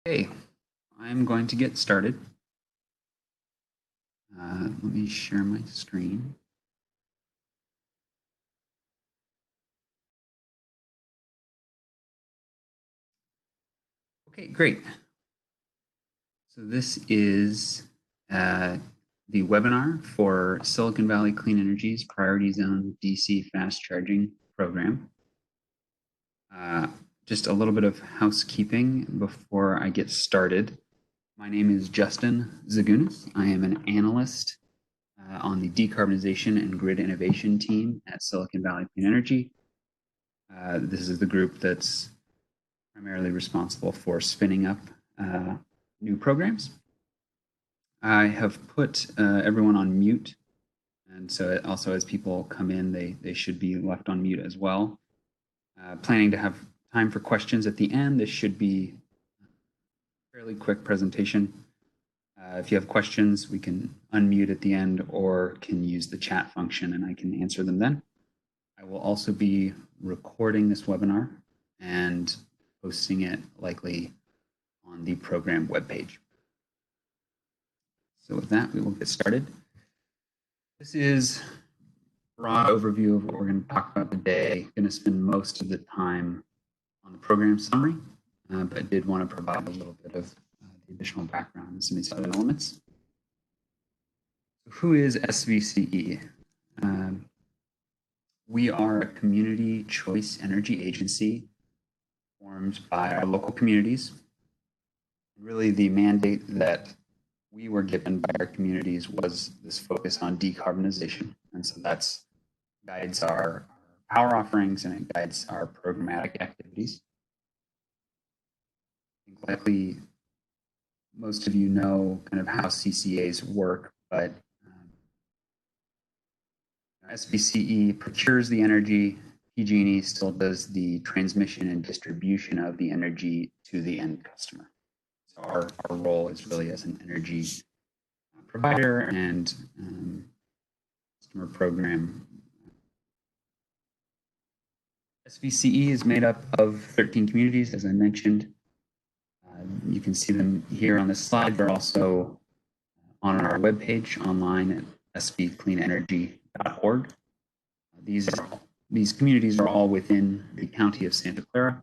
Okay, I'm going to get started. Let me share my screen. Okay, great. So this is the webinar for Silicon Valley Clean Energy's Priority Zone DC Fast Charging Program. Just a little bit of housekeeping before I get started. My name is Justin Zagunis. I am an analyst on the decarbonization and grid innovation team at Silicon Valley Clean Energy. This is the group that's primarily responsible for spinning up new programs. I have put everyone on mute, and so also as people come in, they should be left on mute as well. Planning to have time for questions at the end. This should be a fairly quick presentation. If you have questions, we can unmute at the end or can use the chat function and I can answer them then. I will also be recording this webinar and posting it likely on the program webpage. So with that, we will get started. This is a broad overview of what we're going to talk about today. I'm going to spend most of the time on the program summary, but did want to provide a little bit of the additional background on some of these other elements. So who is SVCE? We are a community choice energy agency formed by our local communities. Really, the mandate that we were given by our communities was this focus on decarbonization. And so that's guides our power offerings and it guides our programmatic activities. I think likely most of you know kind of how CCAs work, but SVCE procures the energy. PG&E still does the transmission and distribution of the energy to the end customer. So our role is really as an energy provider and customer program. SVCE is made up of 13 communities, as I mentioned. You can see them here on this slide. They're also on our webpage online at svcleanenergy.org. These communities are all within the county of Santa Clara.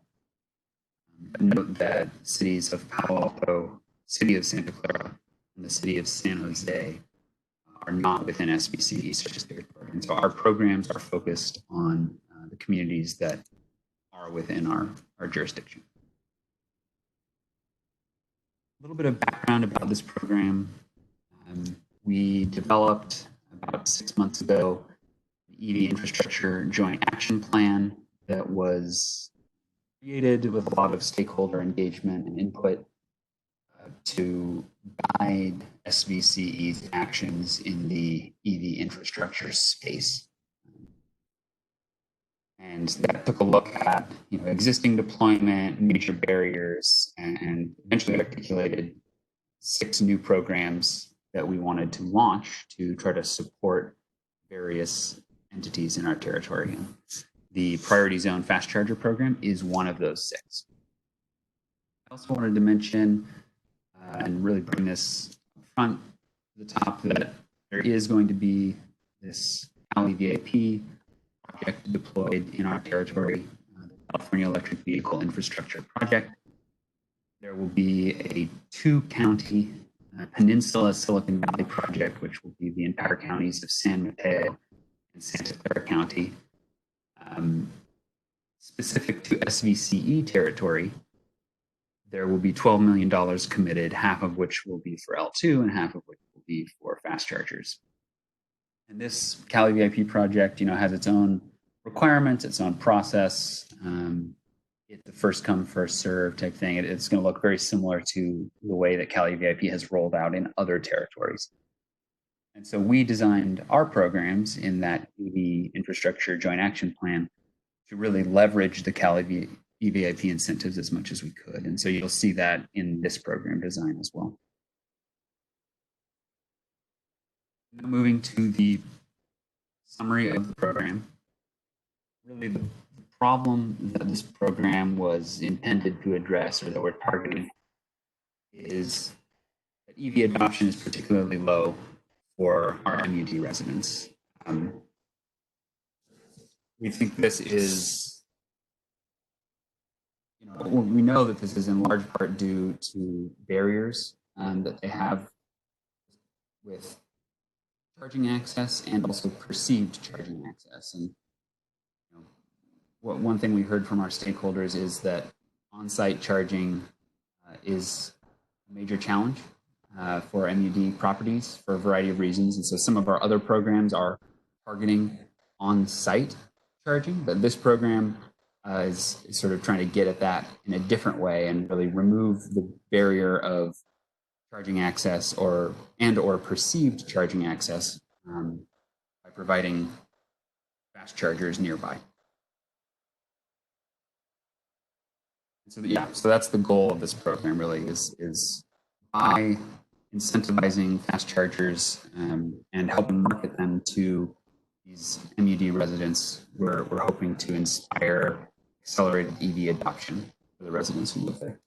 Note that cities of Palo Alto, city of Santa Clara, and the city of San Jose are not within SVCE service territory. And so our programs are focused on the communities that are within our jurisdiction. A little bit of background about this program. We developed about 6 months ago the EV Infrastructure Joint Action Plan that was created with a lot of stakeholder engagement and input to guide SVCE's actions in the EV infrastructure space. And that took a look at existing deployment, major barriers, and eventually articulated 6 new programs that we wanted to launch to try to support various entities in our territory. The Priority Zone Fast Charger program is one of those 6. I also wanted to mention and really bring this front to the top that there is going to be this Cali VIP project deployed in our territory, the California Electric Vehicle Infrastructure Project. There will be a 2-county Peninsula Silicon Valley project, which will be the entire counties of San Mateo and Santa Clara County. Specific to SVCE territory, there will be $12 million committed, half of which will be for L2 and half of which will be for fast chargers. And this Cali VIP project, has its own requirements, its own process. It's the first come, first serve type thing. It's going to look very similar to the way that Cali VIP has rolled out in other territories. And so we designed our programs in that EV Infrastructure Joint Action Plan to really leverage the Cali VIP incentives as much as we could. And so you'll see that in this program design as well. Now moving to the summary of the program. Really the problem that this program was intended to address or that we're targeting is that EV adoption is particularly low for our MUD residents. We think this is, we know that this is in large part due to barriers that they have with charging access and also perceived charging access. And one thing we heard from our stakeholders is that on-site charging is a major challenge for MUD properties for a variety of reasons. And so some of our other programs are targeting on-site charging, but this program is sort of trying to get at that in a different way and really remove the barrier of charging access or perceived charging access by providing fast chargers nearby. So that's the goal of this program really is by incentivizing fast chargers and helping market them to these MUD residents, we're hoping to inspire accelerated EV adoption for the residents who live there.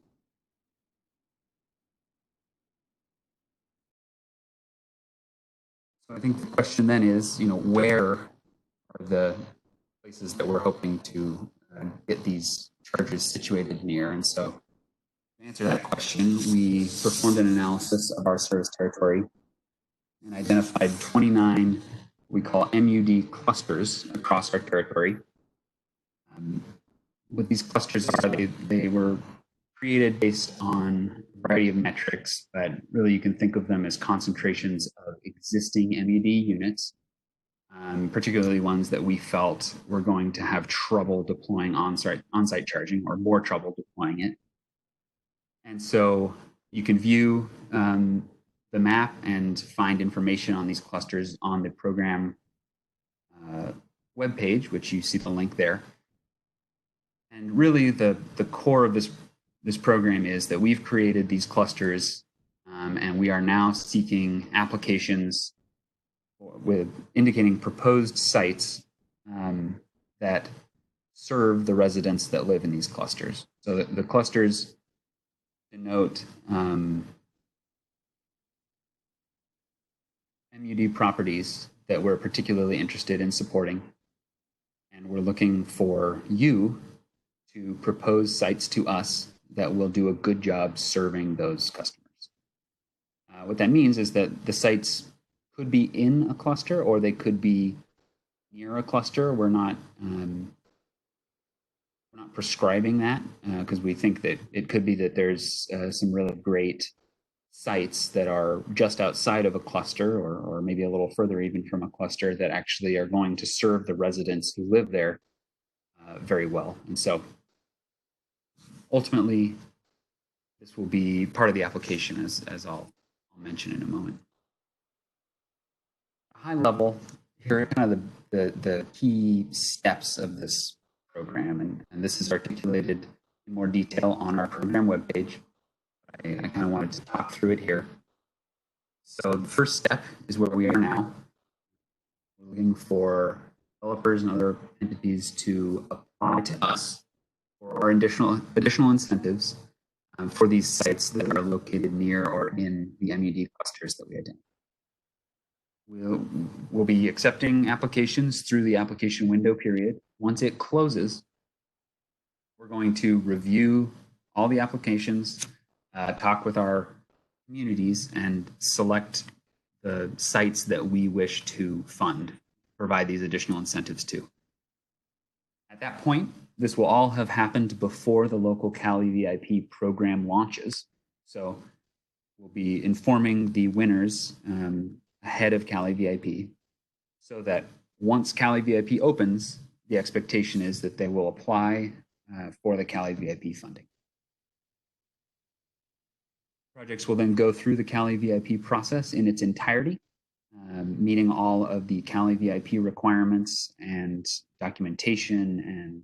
So I think the question then is, where are the places that we're hoping to get these chargers situated near? And so to answer that question, we performed an analysis of our service territory and identified 29 we call MUD clusters across our territory. What these clusters are, they were created based on a variety of metrics, but really you can think of them as concentrations of existing MUD units, particularly ones that we felt were going to have trouble deploying on-site charging or more trouble deploying it. And so you can view the map and find information on these clusters on the program webpage, which you see the link there. And really the core of this program is that we've created these clusters and we are now seeking applications with indicating proposed sites that serve the residents that live in these clusters. So the clusters denote MUD properties that we're particularly interested in supporting. And we're looking for you to propose sites to us that will do a good job serving those customers. What that means is that the sites could be in a cluster or they could be near a cluster. We're not prescribing that because we think that it could be that there's some really great sites that are just outside of a cluster or maybe a little further even from a cluster that actually are going to serve the residents who live there very well. And so ultimately, this will be part of the application as I'll mention in a moment. High level, here are kind of the key steps of this program, and this is articulated in more detail on our program webpage. I kind of wanted to talk through it here. So the first step is where we are now. We're looking for developers and other entities to apply to us for our additional incentives for these sites that are located near or in the MUD clusters that we identify. We'll be accepting applications through the application window period. Once it closes, we're going to review all the applications, talk with our communities, and select the sites that we wish to fund, provide these additional incentives to. At that point, this will all have happened before the local Cali VIP program launches. So we'll be informing the winners ahead of Cali VIP so that once Cali VIP opens, the expectation is that they will apply for the Cali VIP funding. Projects will then go through the Cali VIP process in its entirety, meeting all of the Cali VIP requirements and documentation and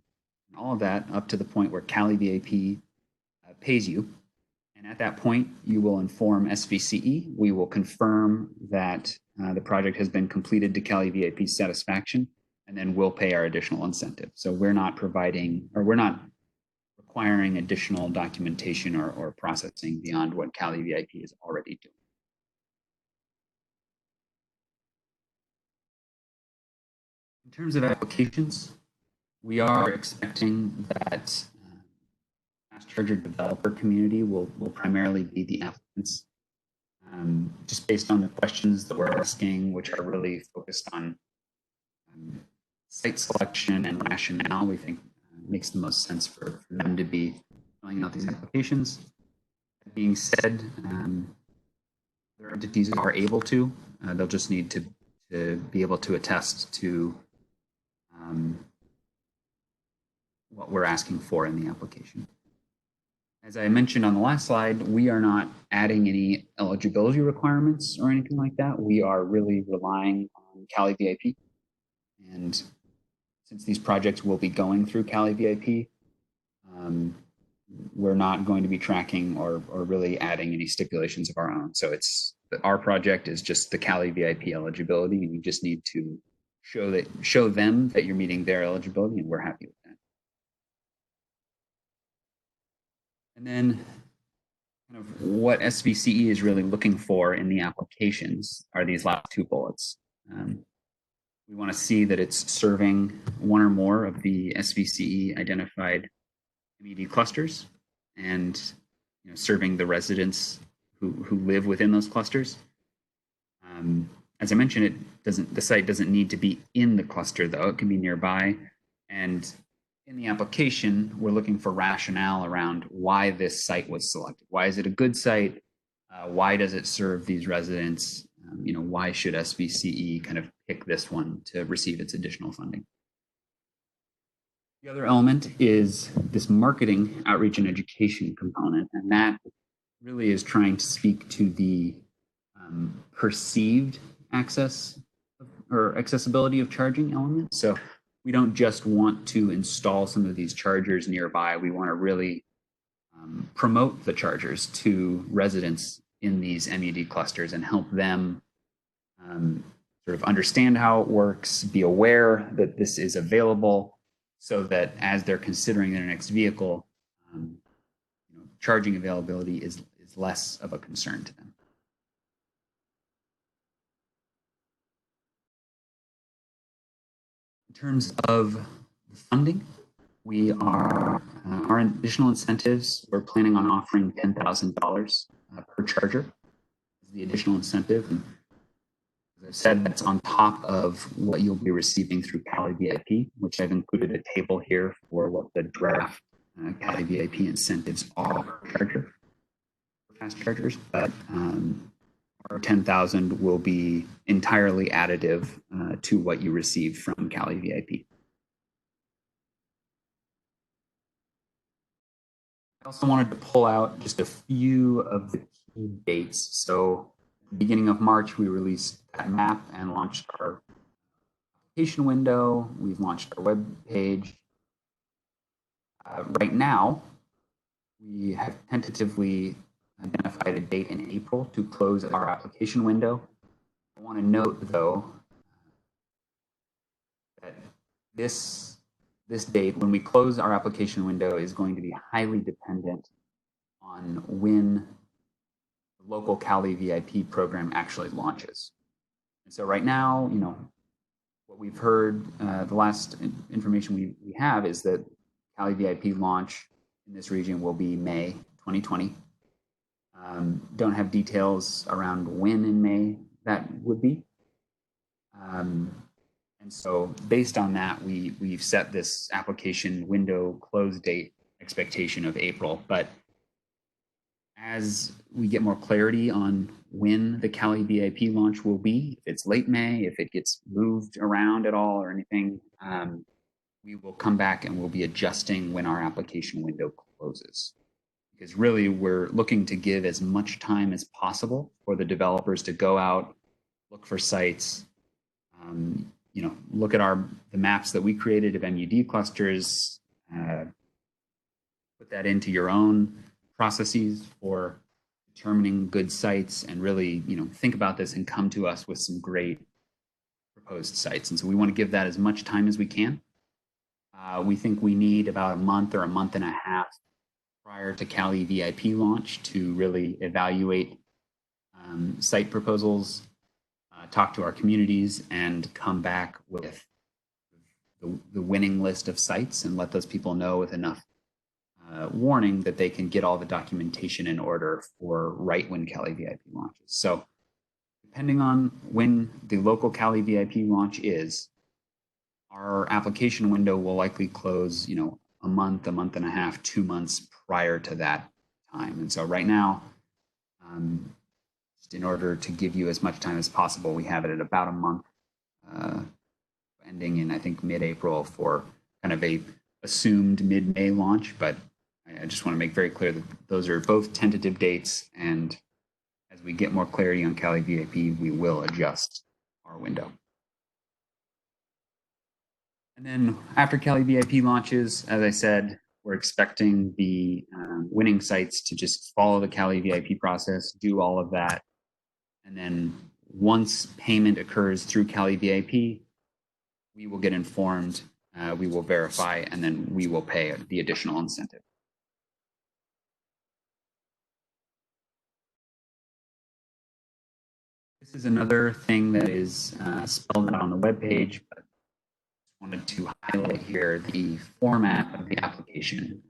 all of that up to the point where Cali VIP pays you. And at that point, you will inform SVCE. We will confirm that the project has been completed to Cali VIP's satisfaction, and then we'll pay our additional incentive. So we're not providing, or we're not requiring additional documentation or processing beyond what Cali VIP is already doing. In terms of applications, we are expecting that fast charger developer community will primarily be the applicants. Just based on the questions that we're asking, which are really focused on site selection and rationale, we think makes the most sense for them to be filling out these applications. That being said, their entities are able to. They'll just need to be able to attest to what we're asking for in the application. As I mentioned on the last slide, we are not adding any eligibility requirements or anything like that. We are really relying on Cali VIP. And since these projects will be going through Cali VIP, we're not going to be tracking or really adding any stipulations of our own. So our project is just the Cali VIP eligibility, and you just need to show them that you're meeting their eligibility, and we're happy with that. And then kind of what SVCE is really looking for in the applications are these last two bullets. We want to see that it's serving one or more of the SVCE identified MED clusters and serving the residents who live within those clusters. As I mentioned, the site doesn't need to be in the cluster, though. It can be nearby. And in the application, we're looking for rationale around why this site was selected. Why is it a good site? Why does it serve these residents? Why should SVCE kind of pick this one to receive its additional funding? The other element is this marketing, outreach, and education component, and that really is trying to speak to the perceived access or accessibility of charging elements. So we don't just want to install some of these chargers nearby. We want to really promote the chargers to residents in these MED clusters and help them sort of understand how it works, be aware that this is available, so that as they're considering their next vehicle, charging availability is less of a concern to them. In terms of funding, we are our additional incentives. We're planning on offering $10,000 per charger as the additional incentive. And as I said, that's on top of what you'll be receiving through Cali VIP, which I've included a table here for what the draft Cali VIP incentives are per charger for fast chargers. But our 10,000 will be entirely additive to what you receive from Cali VIP. I also wanted to pull out just a few of the key dates. So at the beginning of March, we released that map and launched our application window. We've launched our web page. Right now, we have tentatively identified a date in April to close our application window. I want to note, though, that this date, when we close our application window, is going to be highly dependent on when the local Cali VIP program actually launches. And so right now, what we've heard, the last information we have is that Cali VIP launch in this region will be May 2020. Don't have details around when in May that would be. And so based on that, we've set this application window close date expectation of April. But as we get more clarity on when the Cali VIP launch will be, if it's late May, if it gets moved around at all or anything, we will come back and we'll be adjusting when our application window closes. Because really we're looking to give as much time as possible for the developers to go out, look for sites, look at the maps that we created of MED clusters, put that into your own processes for determining good sites, and really, think about this and come to us with some great proposed sites. And so we want to give that as much time as we can. We think we need about a month or a month and a half prior to Cali VIP launch to really evaluate site proposals, talk to our communities, and come back with the winning list of sites and let those people know with enough warning that they can get all the documentation in order for right when Cali VIP launches. So depending on when the local Cali VIP launch is, our application window will likely close, a month and a half, 2 months prior to that time. And so right now, just in order to give you as much time as possible, we have it at about a month, ending in, I think, mid-April for kind of a assumed mid-May launch. But I just want to make very clear that those are both tentative dates, and as we get more clarity on Cali VIP, we will adjust our window. And then after Cali VIP launches, as I said, we're expecting the winning sites to just follow the Cali VIP process, do all of that. And then once payment occurs through Cali VIP, we will get informed, we will verify, and then we will pay the additional incentive. This is another thing that is spelled out on the webpage, but wanted to highlight here the format of the application.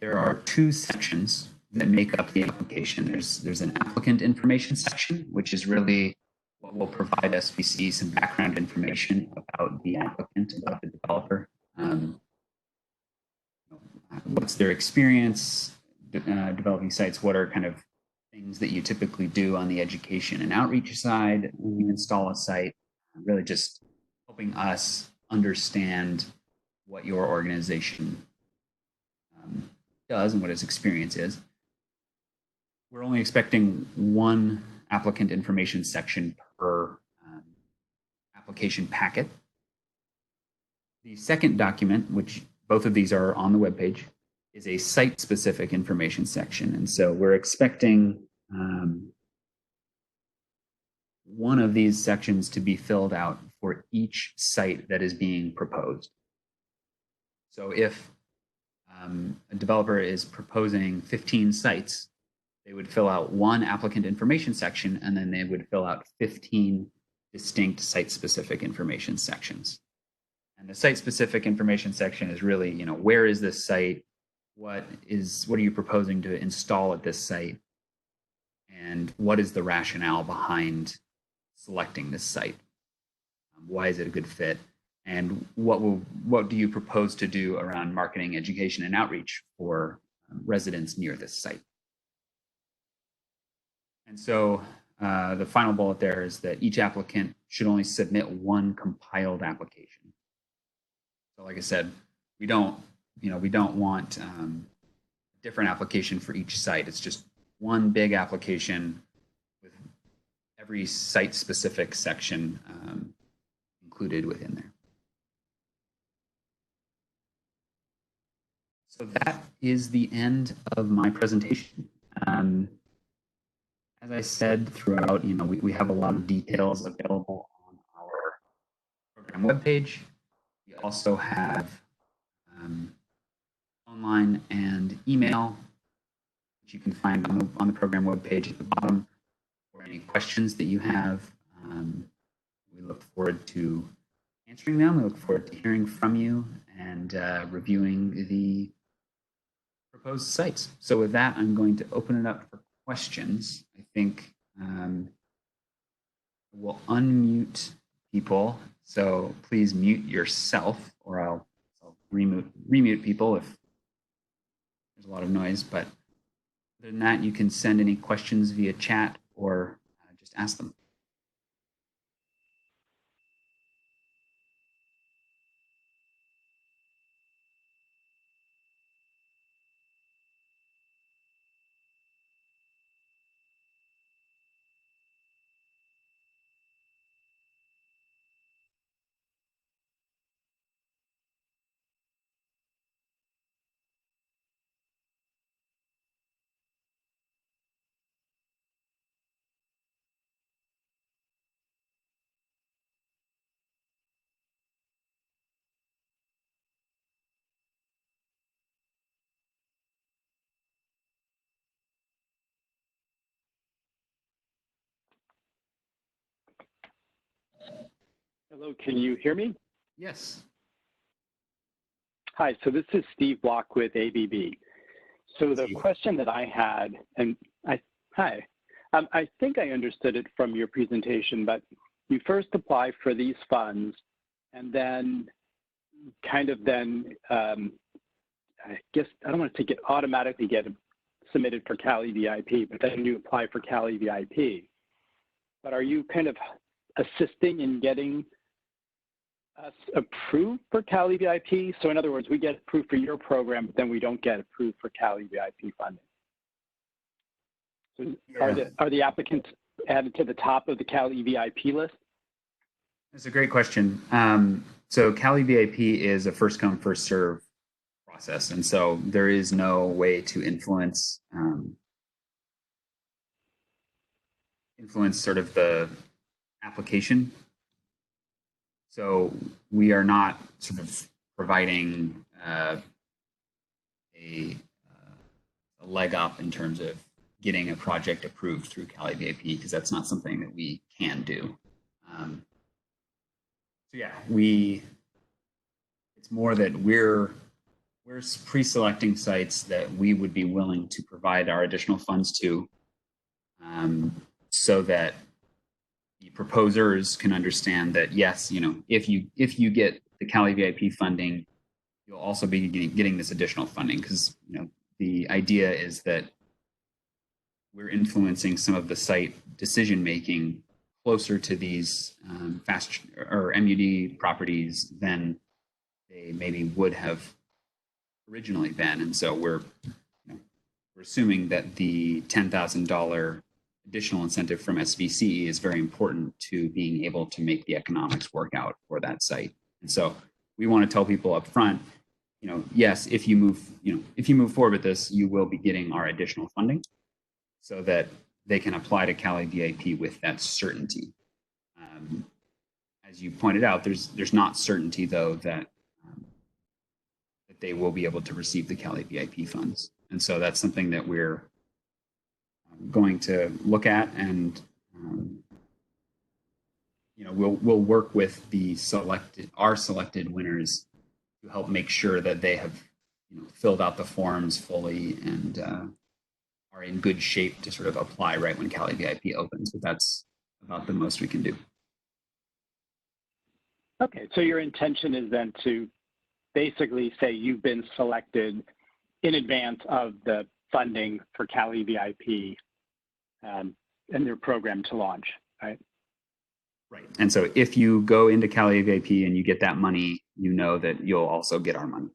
There are two sections that make up the application. There's an applicant information section, which is really what will provide SVCE some background information about the applicant, about the developer. What's their experience developing sites? What are kind of things that you typically do on the education and outreach side when you install a site? Really just helping us understand what your organization does and what its experience is. We're only expecting one applicant information section per application packet. The second document, which both of these are on the webpage, is a site-specific information section. And so we're expecting one of these sections to be filled out for each site that is being proposed. So if a developer is proposing 15 sites, they would fill out one applicant information section, and then they would fill out 15 distinct site-specific information sections. And the site-specific information section is really, where is this site? What are you proposing to install at this site? And what is the rationale behind selecting this site? Why is it a good fit? And what do you propose to do around marketing, education, and outreach for residents near this site? And so the final bullet there is that each applicant should only submit one compiled application. So like I said, we don't want a different application for each site. It's just one big application with every site-specific section included within there. So that is the end of my presentation. As I said throughout, we have a lot of details available on our program webpage. We also have online and email, which you can find on the program webpage at the bottom for any questions that you have. We look forward to answering them. We look forward to hearing from you and reviewing the proposed sites. So with that, I'm going to open it up for questions. I think we'll unmute people. So please mute yourself, or I'll remute people if there's a lot of noise. But other than that, you can send any questions via chat or just ask them. Hello, can you hear me? Yes. Hi, so this is Steve Block with ABB. So the Steve. question that I had, I think I understood it from your presentation, but you first apply for these funds and then I guess I don't want to take it automatically get submitted for Cali VIP, but then you apply for Cali VIP. But are you kind of assisting in getting us approved for Cali VIP? So in other words, we get approved for your program, but then we don't get approved for Cali VIP funding. So are the applicants added to the top of the Cali VIP list? That's a great question. So Cali VIP is a first come, first serve process. And so there is no way to influence sort of the application. So we are not sort of providing a leg up in terms of getting a project approved through Cali VIP, because that's not something that we can do. So yeah, it's more that we're pre-selecting sites that we would be willing to provide our additional funds to, so that the proposers can understand that yes, if you get the Cali VIP funding, you'll also be getting this additional funding, because the idea is that we're influencing some of the site decision making closer to these fast or MUD properties than they maybe would have originally been. And so we're assuming that the $10,000 additional incentive from SVCE is very important to being able to make the economics work out for that site. And so we want to tell people up front, yes, if you move forward with this, you will be getting our additional funding, so that they can apply to Cali VIP with that certainty. As you pointed out, there's not certainty though that they will be able to receive the Cali VIP funds, and so that's something that we're going to look at, and we'll work with our selected winners to help make sure that they have filled out the forms fully and are in good shape to sort of apply right when Cali VIP opens. But that's about the most we can do. Okay, so your intention is then to basically say you've been selected in advance of the funding for Cali VIP and their program to launch, right? Right. And so if you go into Cali VIP and you get that money, you know that you'll also get our money.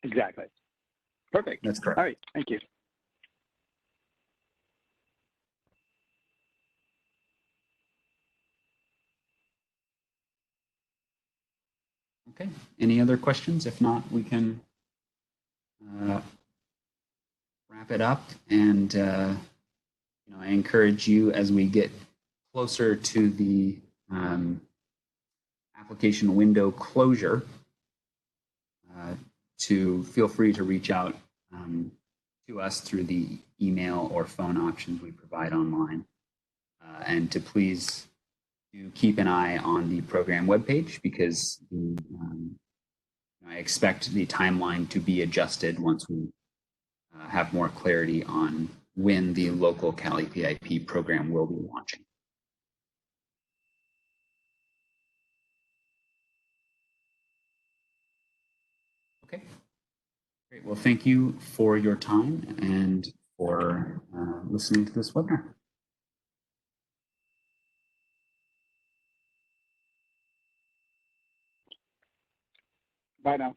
Exactly. Perfect. That's correct. All right. Thank you. Okay. Any other questions? If not, we can wrap it up. And I encourage you, as we get closer to the application window closure, to feel free to reach out to us through the email or phone options we provide online, and to please do keep an eye on the program webpage, because I expect the timeline to be adjusted once we have more clarity on when the local Cali VIP program will be launching. Okay, great. Well, thank you for your time and for listening to this webinar. Bye now.